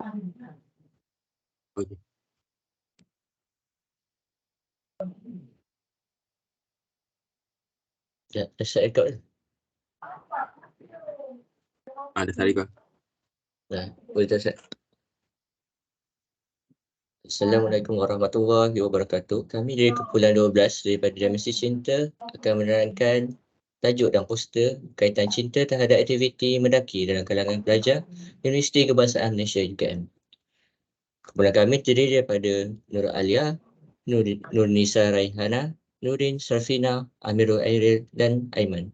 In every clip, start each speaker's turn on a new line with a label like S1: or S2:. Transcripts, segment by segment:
S1: Okey.
S2: Dah start record dah?
S1: Dah start record.
S2: Dah, boleh dah start. Assalamualaikum warahmatullahi wabarakatuh. Kami dari kumpulan 12 daripada Dimensi Cinta akan menerangkan tajuk dan poster kaitan cinta terhadap aktiviti mendaki dalam kalangan pelajar Universiti Kebangsaan Malaysia UKM. Kumpulan kami terdiri daripada Nur Alia, Nurnisa Raihana, Nurin Sarfina, Amirul Airil dan Aiman.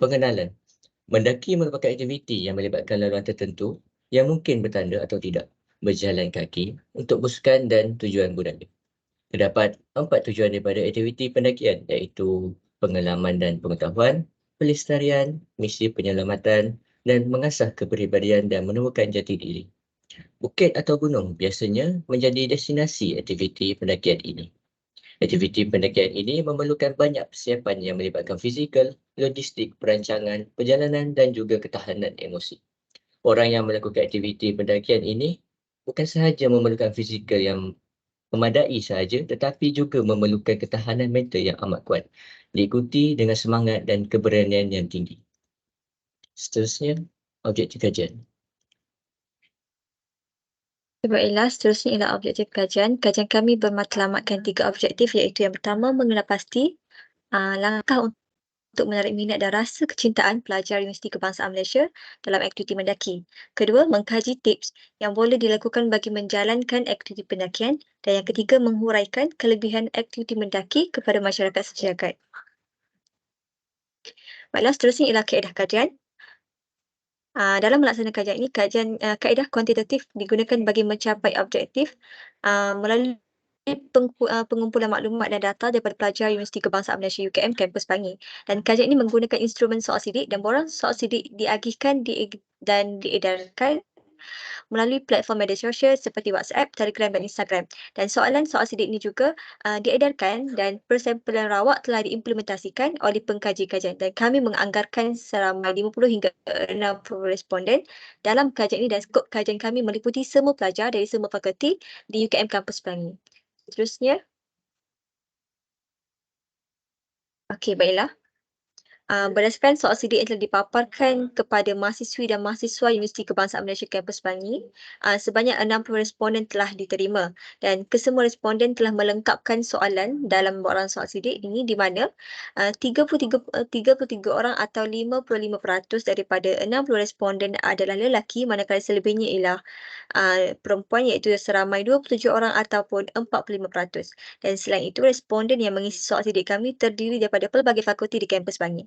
S2: Pengenalan. Mendaki merupakan aktiviti yang melibatkan laluan tertentu yang mungkin bertanda atau tidak berjalan kaki untuk bersukan dan tujuan budaya. Terdapat 4 tujuan daripada aktiviti pendakian iaitu pengalaman dan pengetahuan, pelestarian, misi penyelamatan dan mengasah kepribadian dan menemukan jati diri. Bukit atau gunung biasanya menjadi destinasi aktiviti pendakian ini. Aktiviti pendakian ini memerlukan banyak persiapan yang melibatkan fizikal, logistik, perancangan, perjalanan dan juga ketahanan emosi. Orang yang melakukan aktiviti pendakian ini bukan sahaja memerlukan fizikal yang memadai sahaja tetapi juga memerlukan ketahanan mental yang amat kuat, diikuti dengan semangat dan keberanian yang tinggi. Seterusnya, objektif kajian.
S3: Baiklah, seterusnya ialah objektif kajian. Kajian kami bermatlamatkan 3 objektif iaitu yang pertama, mengenal pasti langkah untuk menarik minat dan rasa kecintaan pelajar Universiti Kebangsaan Malaysia dalam aktiviti mendaki. Kedua, mengkaji tips yang boleh dilakukan bagi menjalankan aktiviti pendakian. Dan yang ketiga, menghuraikan kelebihan aktiviti mendaki kepada masyarakat sejagat. Baiklah, seterusnya ialah kaedah kajian. Dalam melaksanakan kajian ini, kaedah kuantitatif digunakan bagi mencapai objektif melalui pengumpulan maklumat dan data daripada pelajar Universiti Kebangsaan Malaysia UKM kampus Bangi. Dan kajian ini menggunakan instrumen soal sidik dan borang soal sidik diagihkan dan diedarkan melalui platform media sosial seperti WhatsApp, Telegram dan Instagram. Dan soalan soal sidik ini juga diedarkan dan persampalan rawak telah diimplementasikan oleh pengkaji kajian. Dan kami menganggarkan seramai 50 hingga 60 responden dalam kajian ini dan skop kajian kami meliputi semua pelajar dari semua fakulti di UKM Kampus Pelangi. Seterusnya. Okey, baiklah. Berdasarkan soal sidik yang telah dipaparkan kepada mahasiswi dan mahasiswa Universiti Kebangsaan Malaysia Kampus Pelangi, sebanyak 60 responden telah diterima dan kesemua responden telah melengkapkan soalan dalam borang soal sidik ini di mana 33 orang atau 55% daripada 60 responden adalah lelaki manakala selebihnya ialah perempuan iaitu seramai 27 orang ataupun 45%. Dan selain itu, responden yang mengisi soal sidik kami terdiri daripada pelbagai fakulti di kampus Bangi.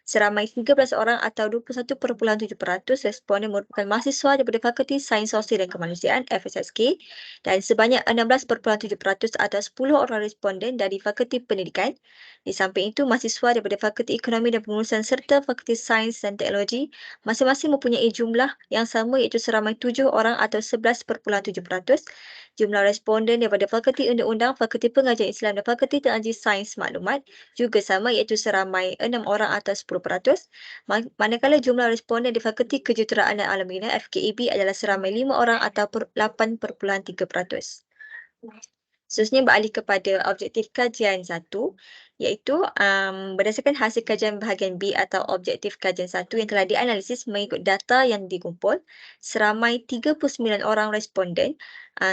S3: Seramai 13 orang atau 21.7% responden merupakan mahasiswa daripada Fakulti Sains Sosial dan Kemanusiaan FSSK dan sebanyak 16.7% atau 10 orang responden dari Fakulti Pendidikan. Di samping itu, mahasiswa daripada Fakulti Ekonomi dan Pengurusan serta Fakulti Sains dan Teknologi masing-masing mempunyai jumlah yang sama iaitu seramai 7 orang atau 11.7%. Jumlah responden daripada Fakulti Undang-Undang, Fakulti Pengajian Islam dan Fakulti Teknologi Sains Maklumat juga sama iaitu seramai 6 orang atau 10%. Manakala jumlah responden di Fakulti Kejuruteraan dan Alam Bina FKAB adalah seramai 5 orang atau 8.3%. Seterusnya beralih kepada objektif kajian 1 iaitu berdasarkan hasil kajian bahagian B atau objektif kajian 1 yang telah dianalisis mengikut data yang dikumpul, seramai 39 orang responden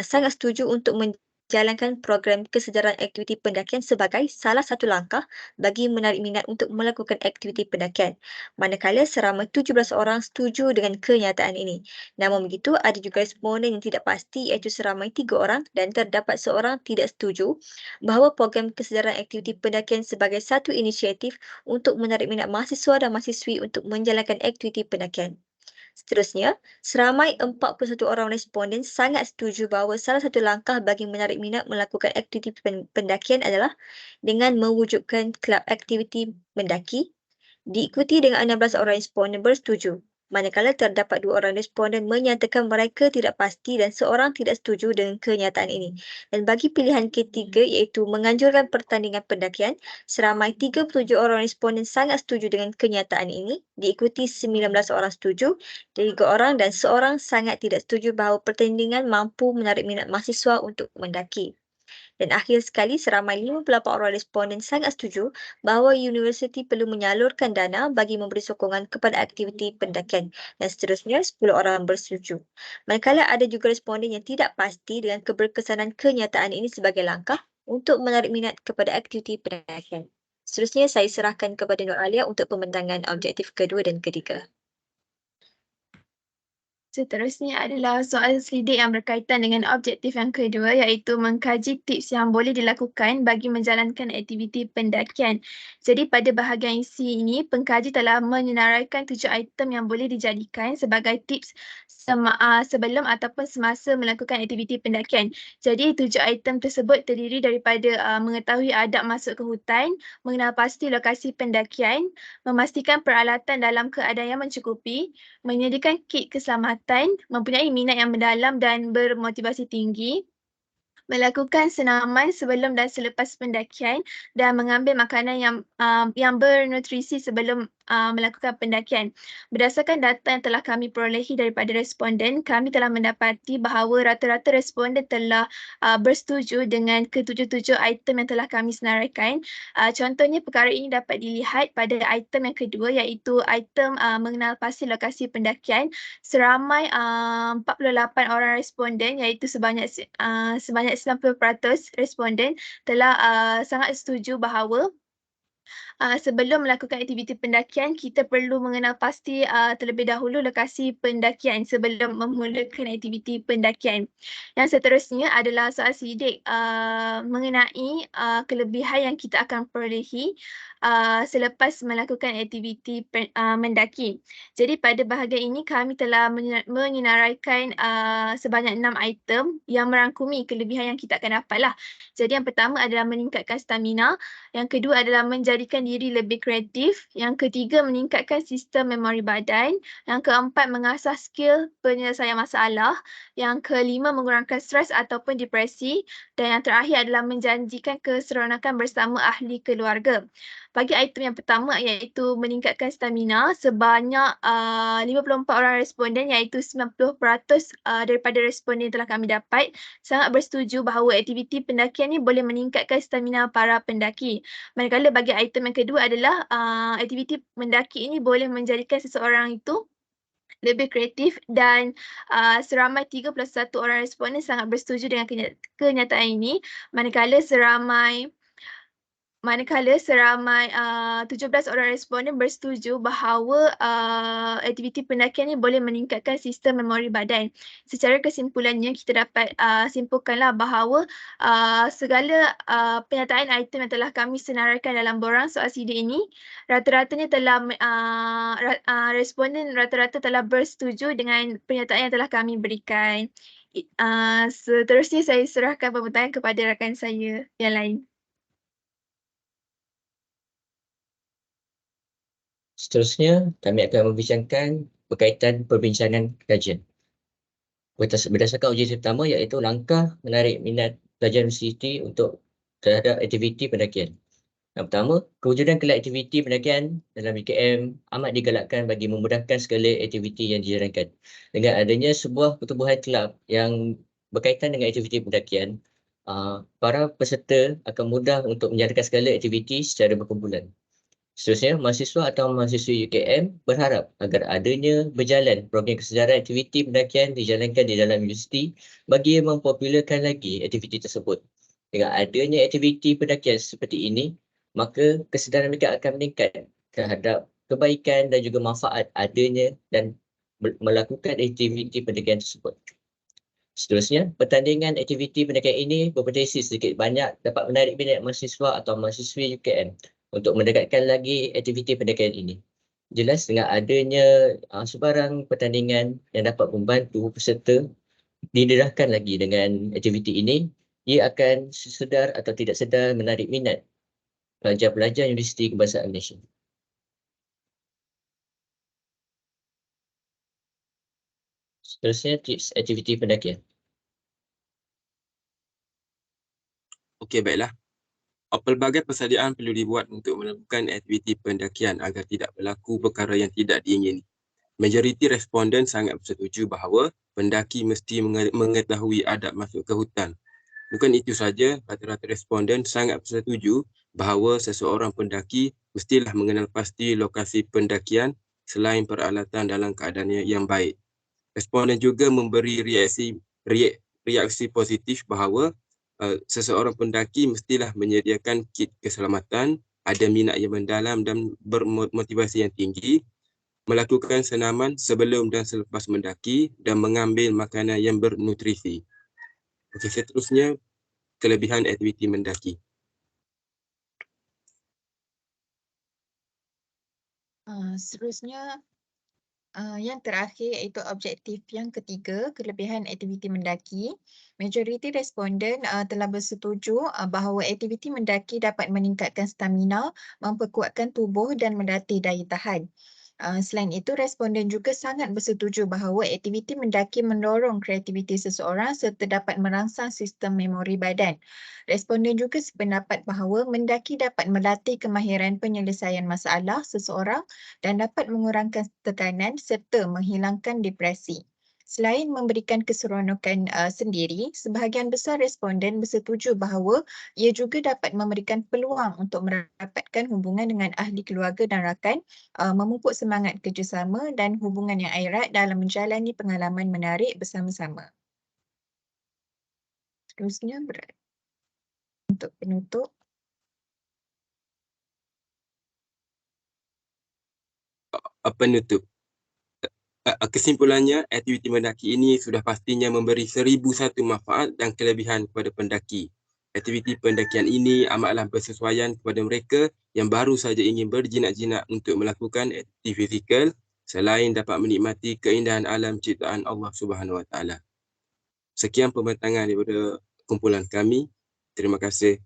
S3: sangat setuju untuk menjalankan program kesedaran aktiviti pendakian sebagai salah satu langkah bagi menarik minat untuk melakukan aktiviti pendakian. Manakala seramai 17 orang setuju dengan kenyataan ini. Namun begitu, ada juga responden yang tidak pasti iaitu seramai 3 orang dan terdapat seorang tidak setuju bahawa program kesedaran aktiviti pendakian sebagai satu inisiatif untuk menarik minat mahasiswa dan mahasiswi untuk menjalankan aktiviti pendakian. Seterusnya, seramai 41 orang responden sangat setuju bahawa salah satu langkah bagi menarik minat melakukan aktiviti pendakian adalah dengan mewujudkan kelab aktiviti mendaki, diikuti dengan 16 orang responden bersetuju Manakala terdapat 2 orang responden menyatakan mereka tidak pasti dan seorang tidak setuju dengan kenyataan ini. Dan bagi pilihan ketiga iaitu menganjurkan pertandingan pendakian, seramai 37 orang responden sangat setuju dengan kenyataan ini, diikuti 19 orang setuju, 3 orang dan seorang sangat tidak setuju bahawa pertandingan mampu menarik minat mahasiswa untuk mendaki. Dan akhir sekali, seramai 58 orang responden sangat setuju bahawa universiti perlu menyalurkan dana bagi memberi sokongan kepada aktiviti pendakian. Dan seterusnya, 10 orang bersetuju. Manakala ada juga responden yang tidak pasti dengan keberkesanan kenyataan ini sebagai langkah untuk menarik minat kepada aktiviti pendakian. Seterusnya, saya serahkan kepada Nur Alia untuk pembentangan objektif kedua dan ketiga.
S4: Seterusnya adalah soal selidik yang berkaitan dengan objektif yang kedua, iaitu mengkaji tips yang boleh dilakukan bagi menjalankan aktiviti pendakian. Jadi pada bahagian isi ini, pengkaji telah menyenaraikan 7 item yang boleh dijadikan sebagai tips sebelum ataupun semasa melakukan aktiviti pendakian. Jadi 7 item tersebut terdiri daripada mengetahui adab masuk ke hutan, mengenal pasti lokasi pendakian, memastikan peralatan dalam keadaan yang mencukupi, menyediakan kit keselamatan, mempunyai minat yang mendalam dan bermotivasi tinggi, melakukan senaman sebelum dan selepas pendakian dan mengambil makanan yang bernutrisi sebelum melakukan pendakian. Berdasarkan data yang telah kami perolehi daripada responden, kami telah mendapati bahawa rata-rata responden telah bersetuju dengan ketujuh-tujuh item yang telah kami senaraikan. Contohnya perkara ini dapat dilihat pada item yang kedua, iaitu item mengenal pasti lokasi pendakian. Seramai 48 orang responden, iaitu sebanyak 90% responden telah sangat setuju bahawa sebelum melakukan aktiviti pendakian, kita perlu mengenal pasti terlebih dahulu lokasi pendakian sebelum memulakan aktiviti pendakian. Yang seterusnya adalah soal sidik mengenai kelebihan yang kita akan perolehi selepas melakukan aktiviti mendaki. Jadi pada bahagian ini kami telah menyenaraikan sebanyak 6 item yang merangkumi kelebihan yang kita akan dapatlah. Jadi yang pertama adalah meningkatkan stamina, yang kedua adalah menjadikan diri lebih kreatif, yang ketiga meningkatkan sistem memori badan, yang keempat mengasah skill penyelesaian masalah, yang kelima mengurangkan stres ataupun depresi, dan yang terakhir adalah menjanjikan keseronokan bersama ahli keluarga. Bagi item yang pertama iaitu meningkatkan stamina, sebanyak 54 orang responden iaitu 90% daripada responden telah kami dapat sangat bersetuju bahawa aktiviti pendakian ni boleh meningkatkan stamina para pendaki. Manakala bagi item yang kedua adalah aktiviti mendaki ini boleh menjadikan seseorang itu lebih kreatif dan seramai 31 orang responden sangat bersetuju dengan kenyataan ini, manakala seramai 17 orang responden bersetuju bahawa aktiviti pendakian ini boleh meningkatkan sistem memori badan. Secara kesimpulannya, kita dapat simpulkanlah bahawa segala penyataan item yang telah kami senaraikan dalam borang soal sidik ini, rata-ratanya telah responden rata-rata telah bersetuju dengan pernyataan yang telah kami berikan. Seterusnya saya serahkan pembintangan kepada rakan saya yang lain.
S2: Seterusnya, kami akan membincangkan berkaitan perbincangan kajian. Berdasarkan objektif pertama iaitu langkah menarik minat pelajar universiti untuk terhadap aktiviti pendakian. Yang pertama, kewujudan kelab aktiviti pendakian dalam UKM amat digalakkan bagi memudahkan segala aktiviti yang dijalankan. Dengan adanya sebuah pertubuhan kelab yang berkaitan dengan aktiviti pendakian, para peserta akan mudah untuk menjalankan segala aktiviti secara berkumpulan. Seterusnya, mahasiswa atau mahasiswi UKM berharap agar adanya berjalan program kesedaran aktiviti pendakian dijalankan di dalam universiti bagi mempopularkan lagi aktiviti tersebut. Dengan adanya aktiviti pendakian seperti ini, maka kesedaran mereka akan meningkat terhadap kebaikan dan juga manfaat adanya dan melakukan aktiviti pendakian tersebut. Seterusnya, pertandingan aktiviti pendakian ini berpotensi sedikit banyak dapat menarik minat mahasiswa atau mahasiswi UKM untuk mendekatkan lagi aktiviti pendakian ini. Jelas dengan adanya sebarang pertandingan yang dapat membantu peserta didedahkan lagi dengan aktiviti ini, ia akan sedar atau tidak sedar menarik minat pelajar-pelajar Universiti Kebangsaan Malaysia. Seterusnya tips aktiviti pendakian.
S1: Okey, baiklah. Pelbagai persediaan perlu dibuat untuk melakukan aktiviti pendakian agar tidak berlaku perkara yang tidak diingini. Majoriti responden sangat bersetuju bahawa pendaki mesti mengetahui adab masuk ke hutan. Bukan itu saja, rata-rata responden sangat bersetuju bahawa seseorang pendaki mestilah mengenal pasti lokasi pendakian selain peralatan dalam keadaan yang baik. Responden juga memberi reaksi positif bahawa seseorang pendaki mestilah menyediakan kit keselamatan, ada minat yang mendalam dan bermotivasi yang tinggi, melakukan senaman sebelum dan selepas mendaki dan mengambil makanan yang bernutrisi. Okey, seterusnya kelebihan aktiviti mendaki.
S5: Seterusnya, yang terakhir iaitu objektif yang ketiga, kelebihan aktiviti mendaki. Majoriti responden telah bersetuju bahawa aktiviti mendaki dapat meningkatkan stamina, memperkuatkan tubuh dan melatih daya tahan. Selain itu, responden juga sangat bersetuju bahawa aktiviti mendaki mendorong kreativiti seseorang serta dapat merangsang sistem memori badan. Responden juga sependapat bahawa mendaki dapat melatih kemahiran penyelesaian masalah seseorang dan dapat mengurangkan tekanan serta menghilangkan depresi. Selain memberikan keseronokan sendiri, sebahagian besar responden bersetuju bahawa ia juga dapat memberikan peluang untuk merapatkan hubungan dengan ahli keluarga dan rakan, memupuk semangat kerjasama dan hubungan yang erat dalam menjalani pengalaman menarik bersama-sama. Seterusnya, untuk penutup.
S1: Penutup. Kesimpulannya, aktiviti mendaki ini sudah pastinya memberi 1001 manfaat dan kelebihan kepada pendaki. Aktiviti pendakian ini amatlah bersesuaian kepada mereka yang baru saja ingin berjinak-jinak untuk melakukan aktiviti fizikal selain dapat menikmati keindahan alam ciptaan Allah Subhanahu Wa Taala. Sekian pembentangan daripada kumpulan kami. Terima kasih.